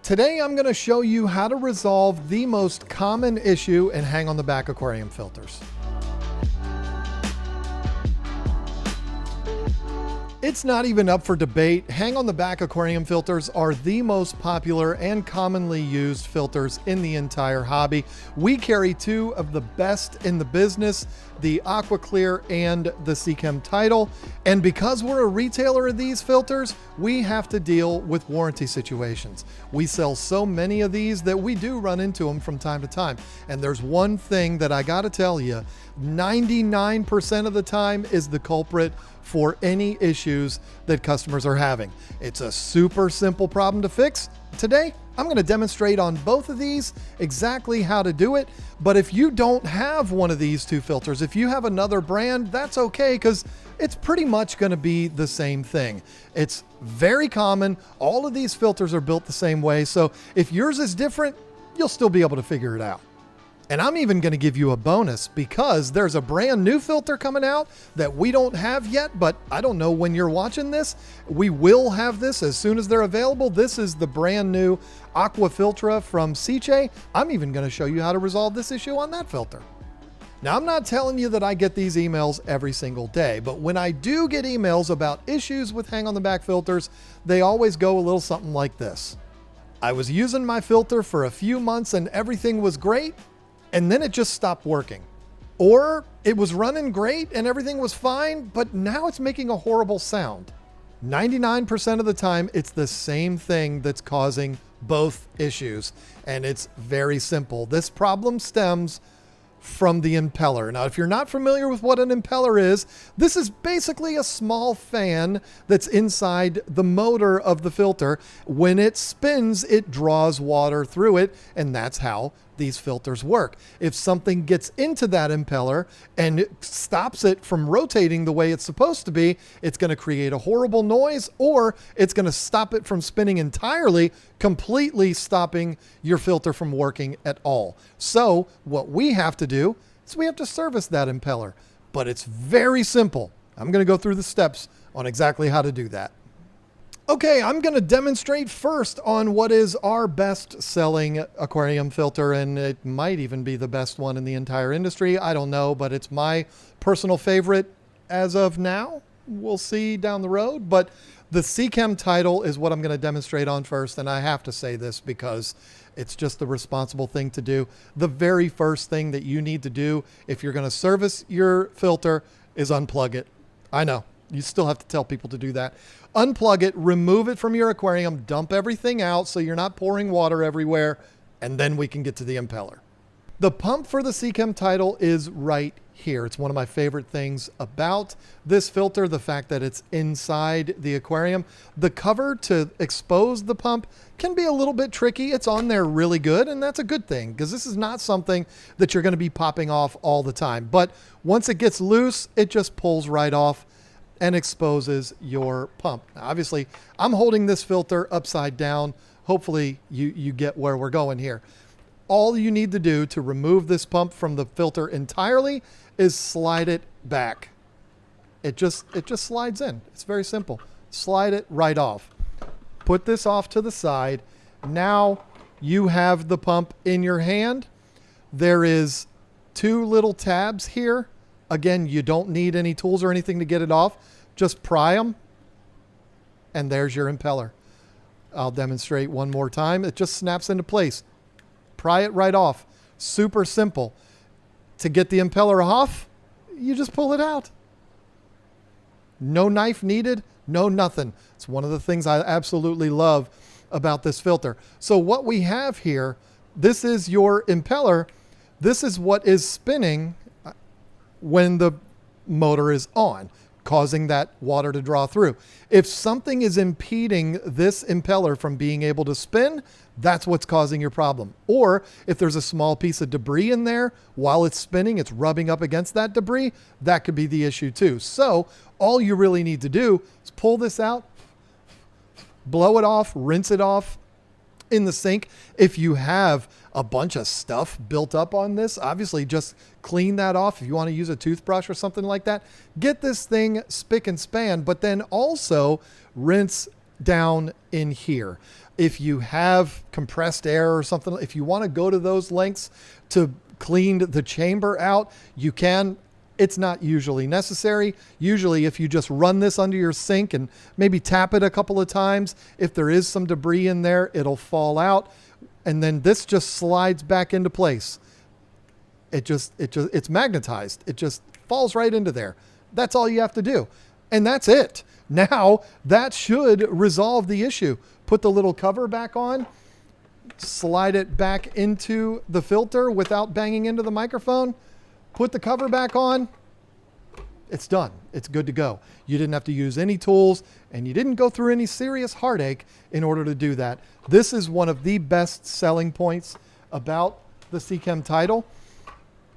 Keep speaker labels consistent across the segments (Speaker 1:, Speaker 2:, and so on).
Speaker 1: Today I'm going to show you how to resolve the most common issue in hang on the back aquarium filters. It's not even up for debate. Hang on the back aquarium filters are the most popular and commonly used filters in the entire hobby. We carry two of the best in the business, the AquaClear and the CCM Title. And because we're a retailer of these filters, we have to deal with warranty situations. We sell so many of these that we do run into them from time to time. And there's one thing that I gotta tell you, 99% of the time is the culprit for any issues that customers are having. It's a super simple problem to fix. Today, I'm going to demonstrate on both of these exactly how to do it. But if you don't have one of these two filters, if you have another brand, that's okay, because it's pretty much going to be the same thing. It's very common. All of these filters are built the same way. So if yours is different, you'll still be able to figure it out. And I'm even going to give you a bonus because there's a brand new filter coming out that we don't have yet, but I don't know when you're watching this. We will have this as soon as they're available. This is the brand new Aqua Filtra from CCM. I'm even going to show you how to resolve this issue on that filter. Now, I'm not telling you that I get these emails every single day, but when I do get emails about issues with hang on the back filters, they always go a little something like this. I was using my filter for a few months and everything was great, and then it just stopped working. Or it was running great and everything was fine, but now it's making a horrible sound. 99% of the time, it's the same thing that's causing both issues. And it's very simple. This problem stems from the impeller. Now, if you're not familiar with what an impeller is, this is basically a small fan that's inside the motor of the filter. When it spins, it draws water through it, and that's how these filters work. If something gets into that impeller and it stops it from rotating the way it's supposed to be, it's going to create a horrible noise, or it's going to stop it from spinning entirely, completely stopping your filter from working at all. So what we have to do is we have to service that impeller, but it's very simple. I'm going to go through the steps on exactly how to do that. Okay, I'm going to demonstrate first on what is our best selling aquarium filter, and it might even be the best one in the entire industry. I don't know, but it's my personal favorite as of now. We'll see down the road, but the CCM Title is what I'm going to demonstrate on first, and I have to say this because it's just the responsible thing to do. The very first thing that you need to do if you're going to service your filter is unplug it. I know. You still have to tell people to do that. Unplug it, remove it from your aquarium, dump everything out so you're not pouring water everywhere, and then we can get to the impeller. The pump for the CCM Title is right here. It's one of my favorite things about this filter, the fact that it's inside the aquarium. The cover to expose the pump can be a little bit tricky. It's on there really good, and that's a good thing because this is not something that you're going to be popping off all the time. But once it gets loose, it just pulls right off and exposes your pump. Now, obviously, I'm holding this filter upside down. Hopefully you get where we're going here. All you need to do to remove this pump from the filter entirely is slide it back. It just slides in. It's very simple. Slide it right off. Put this off to the side. Now you have the pump in your hand. There is two little tabs here. Again, you don't need any tools or anything to get it off. Just pry them, and there's your impeller. I'll demonstrate one more time. It just snaps into place. Pry it right off. Super simple. To get the impeller off, you just pull it out. No knife needed, no nothing. It's one of the things I absolutely love about this filter. So what we have here, this is your impeller. This is what is spinning when the motor is on, causing that water to draw through. If something is impeding this impeller from being able to spin, that's what's causing your problem. Or if there's a small piece of debris in there while it's spinning, it's rubbing up against that debris, that could be the issue too. So all you really need to do is pull this out, blow it off, rinse it off in the sink. If you have a bunch of stuff built up on this, obviously just clean that off. If you want to use a toothbrush or something like that, get this thing spick and span, but then also rinse down in here. If you have compressed air or something, if you want to go to those lengths to clean the chamber out, you can. It's not usually necessary. Usually if you just run this under your sink and maybe tap it a couple of times, if there is some debris in there, it'll fall out. And then this just slides back into place. It's magnetized. It just falls right into there. That's all you have to do. And that's it. Now that should resolve the issue. Put the little cover back on, slide it back into the filter without banging into the microphone, put the cover back on. It's done. It's good to go. You didn't have to use any tools, and you didn't go through any serious heartache in order to do that. This is one of the best selling points about the CCM Title.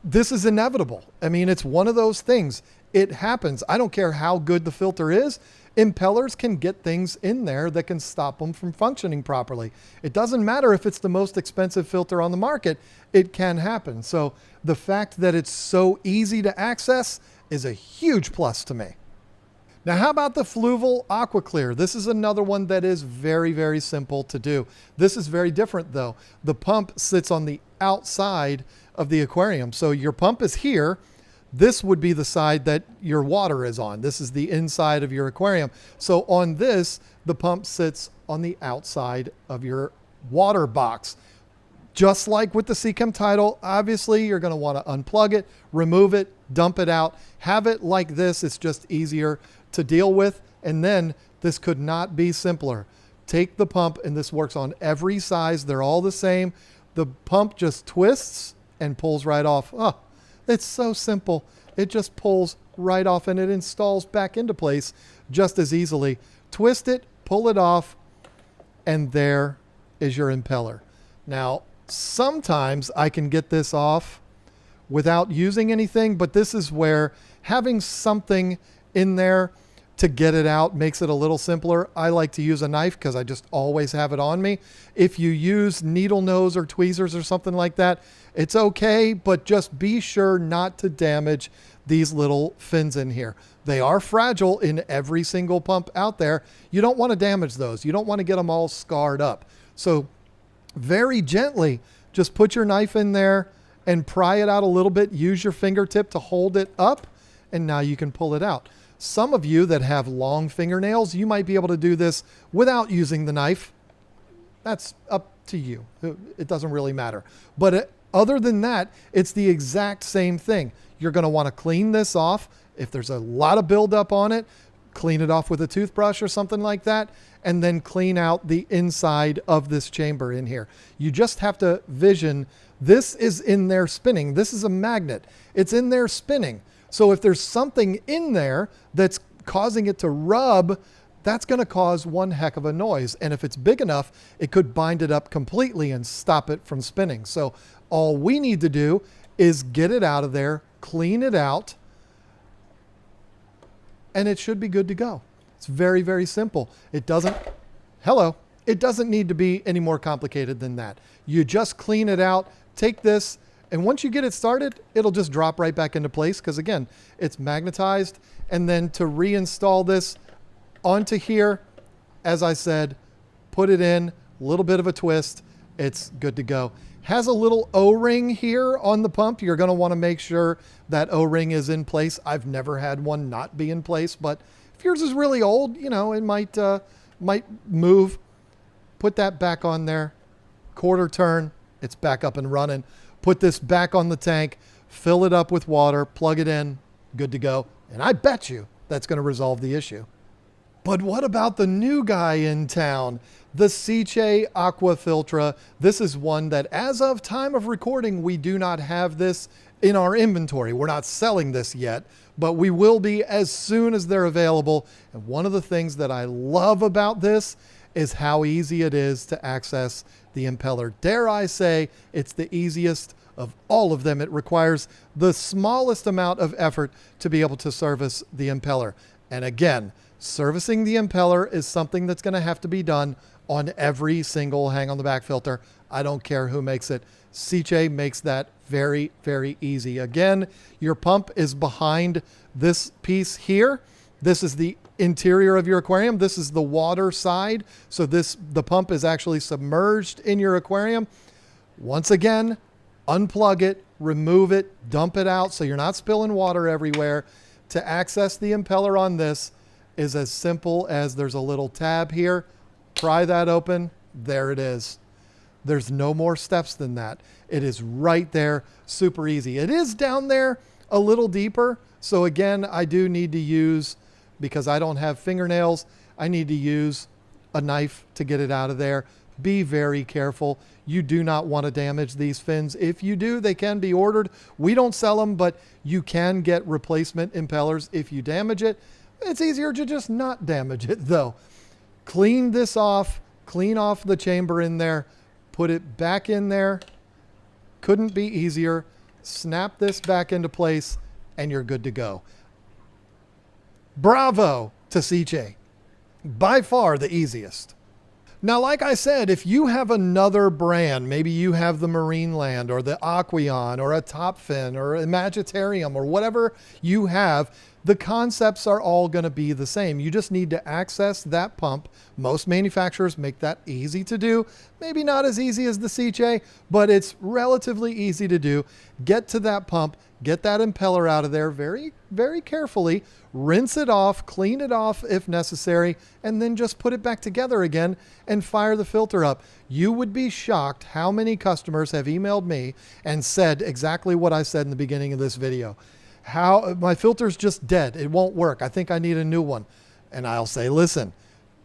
Speaker 1: This is inevitable. I mean, it's one of those things. It happens. I don't care how good the filter is. Impellers can get things in there that can stop them from functioning properly. It doesn't matter if it's the most expensive filter on the market. It can happen. So the fact that it's so easy to access is a huge plus to me. Now, how about the Fluval AquaClear? This is another one that is very, very simple to do. This is very different though. The pump sits on the outside of the aquarium. So your pump is here. This would be the side that your water is on. This is the inside of your aquarium. So on this, the pump sits on the outside of your water box. Just like with the CCM Title, obviously you're going to want to unplug it, remove it, dump it out, have it like this. It's just easier to deal with. And then this could not be simpler. Take the pump, and this works on every size. They're all the same. The pump just twists and pulls right off. Oh, it's so simple. It just pulls right off and it installs back into place just as easily. Twist it, pull it off, and there is your impeller. Now, sometimes I can get this off without using anything, but this is where having something in there to get it out makes it a little simpler. I like to use a knife because I just always have it on me. If you use needle nose or tweezers or something like that, it's okay, but just be sure not to damage these little fins in here. They are fragile in every single pump out there. You don't want to damage those. You don't want to get them all scarred up. So very gently, just put your knife in there and pry it out a little bit. Use your fingertip to hold it up, and now you can pull it out. Some of you that have long fingernails, you might be able to do this without using the knife. That's up to you. It doesn't really matter. But other than that, it's the exact same thing. You're going to want to clean this off. If there's a lot of buildup on it, clean it off with a toothbrush or something like that, and then clean out the inside of this chamber in here. You just have to vision, this is in there spinning. This is a magnet. It's in there spinning. So if there's something in there that's causing it to rub, that's going to cause one heck of a noise. And if it's big enough, it could bind it up completely and stop it from spinning. So all we need to do is get it out of there, clean it out, and it should be good to go. It's very, very simple. It doesn't need to be any more complicated than that. You just clean it out, take this, and once you get it started, it'll just drop right back into place because, again, it's magnetized. And then to reinstall this onto here, as I said, put it in, a little bit of a twist, it's good to go. Has a little O-ring here on the pump. You're going to want to make sure that O-ring is in place. I've never had one not be in place, but if yours is really old, you know, it might move. Put that back on there, quarter turn, it's back up and running. Put this back on the tank, fill it up with water, plug it in, good to go. And I bet you that's going to resolve the issue. But what about the new guy in town? The CCM Aqua Filtra. This is one that, as of time of recording, we do not have this in our inventory. We're not selling this yet, but we will be as soon as they're available. And one of the things that I love about this is how easy it is to access the impeller. Dare I say, it's the easiest of all of them. It requires the smallest amount of effort to be able to service the impeller. And again, servicing the impeller is something that's going to have to be done on every single hang on the back filter. I don't care who makes it. CCM makes that very, very easy. Again, your pump is behind this piece here. This is the interior of your aquarium. This is the water side. So the pump is actually submerged in your aquarium. Once again, unplug it, remove it, dump it out so you're not spilling water everywhere. To access the impeller on this is as simple as there's a little tab here. Pry that open. There it is. There's no more steps than that. It is right there. Super easy. It is down there a little deeper. So again, I do need to use, because I don't have fingernails, I need to use a knife to get it out of there. Be very careful. You do not want to damage these fins. If you do, they can be ordered. We don't sell them, but you can get replacement impellers if you damage it. It's easier to just not damage it though. Clean this off, clean off the chamber in there, put it back in there. Couldn't be easier. Snap this back into place and you're good to go. Bravo to CJ. By far the easiest. Now, like I said, if you have another brand, maybe you have the Marineland or the Aqueon or a Top Fin or a Magitarium or whatever you have, the concepts are all going to be the same. You just need to access that pump. Most manufacturers make that easy to do. Maybe not as easy as the CJ, but it's relatively easy to do. Get to that pump, get that impeller out of there very, very carefully, rinse it off, clean it off if necessary, and then just put it back together again and fire the filter up. You would be shocked how many customers have emailed me and said exactly what I said in the beginning of this video. How my filter's just dead. It won't work. I think I need a new one. And I'll say, listen,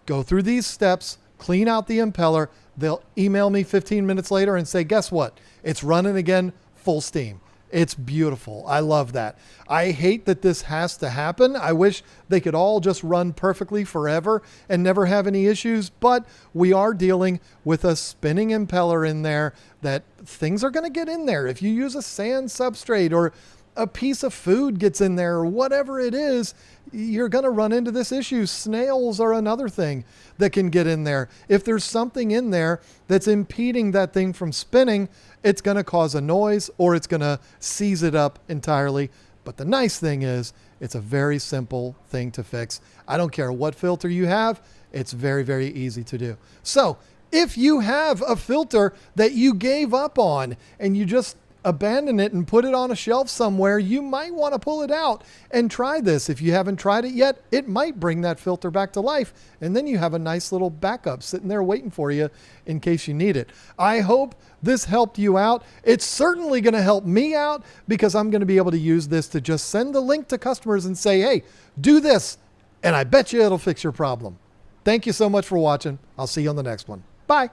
Speaker 1: go through these steps, clean out the impeller. They'll email me 15 minutes later and say, guess what? It's running again, full steam. It's beautiful. I love that. I hate that this has to happen. I wish they could all just run perfectly forever and never have any issues, but we are dealing with a spinning impeller in there that things are going to get in there. If you use a sand substrate or a piece of food gets in there or whatever it is, you're going to run into this issue. Snails are another thing that can get in there. If there's something in there that's impeding that thing from spinning, it's going to cause a noise or it's going to seize it up entirely. But the nice thing is it's a very simple thing to fix. I don't care what filter you have. It's very, very easy to do. So if you have a filter that you gave up on and you just abandon it and put it on a shelf somewhere, you might want to pull it out and try this. If you haven't tried it yet, it might bring that filter back to life. And then you have a nice little backup sitting there waiting for you in case you need it. I hope this helped you out. It's certainly going to help me out because I'm going to be able to use this to just send the link to customers and say, hey, do this. And I bet you it'll fix your problem. Thank you so much for watching. I'll see you on the next one. Bye.